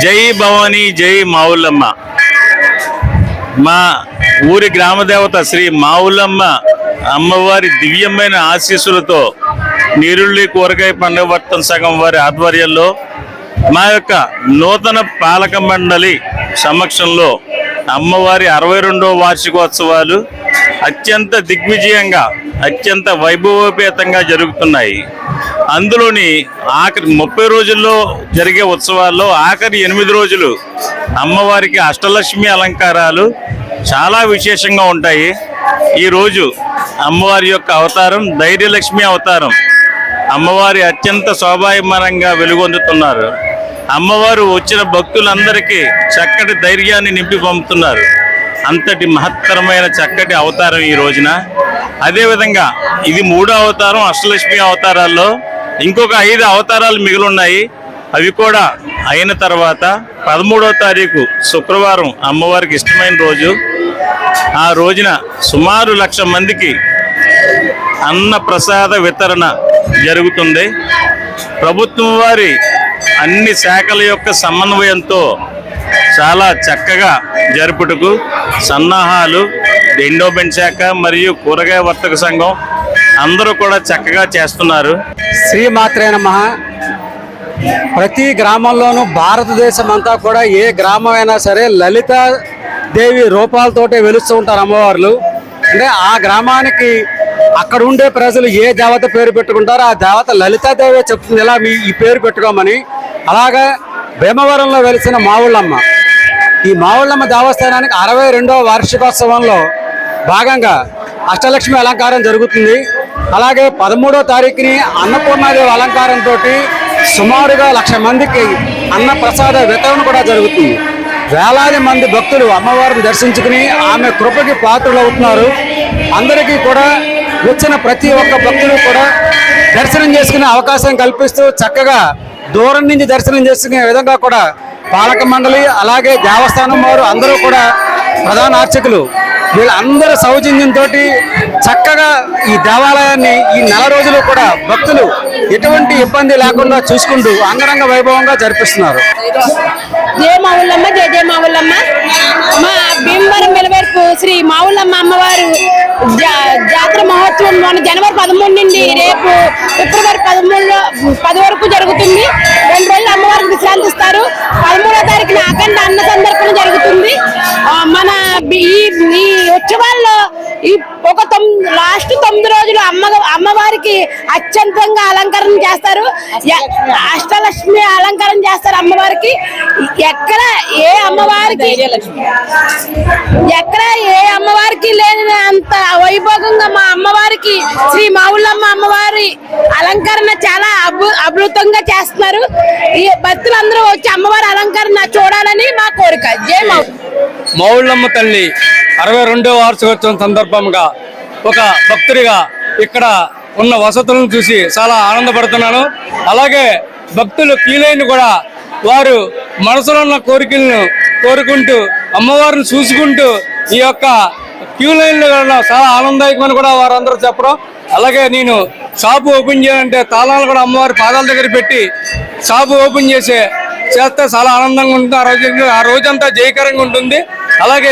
జై భవానీ, జై మావులమ్మ. మా ఊరి గ్రామదేవత శ్రీ మావులమ్మ అమ్మవారి దివ్యమైన ఆశీస్సులతో నీరుళ్ళి కూరగాయ పండుగ వర్తన సంఘం వారి ఆధ్వర్యంలో మా యొక్క నూతన పాలక మండలి సమక్షంలో అమ్మవారి 62వ వార్షికోత్సవాలు అత్యంత దిగ్విజయంగా, అత్యంత వైభవోపేతంగా జరుగుతున్నాయి. అందులోని ఆఖరి 30 రోజుల్లో జరిగే ఉత్సవాల్లో ఆఖరి 8 రోజులు అమ్మవారికి అష్టలక్ష్మి అలంకారాలు చాలా విశేషంగా ఉంటాయి. ఈరోజు అమ్మవారి యొక్క అవతారం ధైర్యలక్ష్మి అవతారం. అమ్మవారి అత్యంత శోభాయమానంగా వెలుగొందుతున్నారు. అమ్మవారు వచ్చిన భక్తులందరికీ చక్కటి ధైర్యాన్ని నింపి పంపుతున్నారు. అంతటి మహత్తరమైన చక్కటి అవతారం ఈ రోజున. అదేవిధంగా ఇది 3వ అవతారం. అష్టలక్ష్మి అవతారాల్లో ఇంకొక 5 అవతారాలు మిగిలిన్నాయి. అవి కూడా అయిన తర్వాత 13వ తారీఖు శుక్రవారం అమ్మవారికి ఇష్టమైన రోజు. ఆ రోజున సుమారు 1,00,000 మందికి అన్న ప్రసాద వితరణ జరుగుతుంది. ప్రభుత్వం వారి అన్ని శాఖల యొక్క సమన్వయంతో చాలా చక్కగా జరుపుటకు సన్నాహాలు ఎండోమెంట్ శాఖ మరియు కూరగాయ వర్తక సంఘం అందరూ కూడా చక్కగా చేస్తున్నారు. శ్రీమాత్రే నమః. ప్రతి గ్రామంలోనూ భారతదేశం అంతా కూడా ఏ గ్రామం అయినా సరే లలిత దేవి రూపాలతోటే వెలుస్తూ ఉంటారు అమ్మవార్లు. అంటే ఆ గ్రామానికి అక్కడ ఉండే ప్రజలు ఏ దేవత పేరు పెట్టుకుంటారో ఆ దేవత లలితాదేవి చెప్తుంది ఇలా ఈ పేరు పెట్టుకోమని. అలాగా భీమవరంలో వెలిసిన మావుళ్ళమ్మ, ఈ మావుళ్ళమ్మ దేవస్థానానికి 62వ వార్షికోత్సవంలో భాగంగా అష్టలక్ష్మి అలంకారం జరుగుతుంది. అలాగే 13వ తారీఖుని అన్నపూర్ణాదేవి అలంకారంతో సుమారుగా 1,00,000 మందికి అన్న ప్రసాద వితరణ కూడా జరుగుతుంది. వేలాది మంది భక్తులు అమ్మవారిని దర్శించుకుని ఆమె కృపకి పాత్రలు అవుతున్నారు. అందరికీ కూడా వచ్చిన ప్రతి ఒక్క భక్తులు కూడా దర్శనం చేసుకునే అవకాశం కల్పిస్తూ చక్కగా దూరం నుంచి దర్శనం చేసుకునే విధంగా కూడా పాలక మండలి అలాగే దేవస్థానం వారు అందరూ కూడా ప్రధాన అర్చకులు వీళ్ళందరూ సౌజన్యంతో చక్కగా ఈ దేవాలయాన్ని ఈ 4 రోజులు కూడా భక్తులు ఎటువంటి ఇబ్బంది లేకుండా చూసుకుంటూ అంగరంగ వైభవంగా జరిపిస్తున్నారు. జయ మావులమ్మ, జయ జయ మావులమ్మ. మా భీమవరం వెలువైపు శ్రీ మావులమ్మ అమ్మవారు జాతర మహోత్సవం మన జనవరి 13 నుండి రేపు ఫిబ్రవరి 10 వరకు జరుగుతుంది. 2 రోజులు అమ్మవారికి విశ్రాంతిస్తారు. 13వ తారీఖున అఖండ అన్న సందర్పణ జరుగుతుంది. మన ఈ ఉత్సవాల్లో ఈ లాస్ట్ 9 రోజులు అమ్మవారికి అత్యంతంగా అలంకరణ చేస్తారు. అష్టలక్ష్మి అలంకరణ చేస్తారు అమ్మవారికి. ఎక్కడ ఏ అమ్మవారికి లేని అంత వైభోగంగా మా అమ్మవారికి శ్రీ మావులమ్మ అమ్మవారి అలంకరణ చాలా అద్భుతంగా చేస్తున్నారు. ఈ భక్తులందరూ వచ్చి అమ్మవారి అలంకరణ చూడాలని మా కోరిక. జై మావులమ్మ తల్లి 62వ వార్షికోత్సవం సందర్భంగా ఒక భక్తుడిగా ఇక్కడ ఉన్న వసతులను చూసి చాలా ఆనందపడుతున్నాను. అలాగే భక్తులు క్యూలైన్ కూడా వారు మనసులో ఉన్న కోరికలను కోరుకుంటూ అమ్మవారిని చూసుకుంటూ ఈ యొక్క క్యూలైన్లు చాలా ఆనందదాయకమని కూడా వారందరూ చెప్పడం. అలాగే నేను షాపు ఓపెన్ చేయాలంటే తాళాలు కూడా అమ్మవారి పాదాల దగ్గర పెట్టి షాపు ఓపెన్ చేస్తే చాలా ఆనందంగా ఉంటుంది. ఆ రోజంతా జయకరంగా ఉంటుంది. అలాగే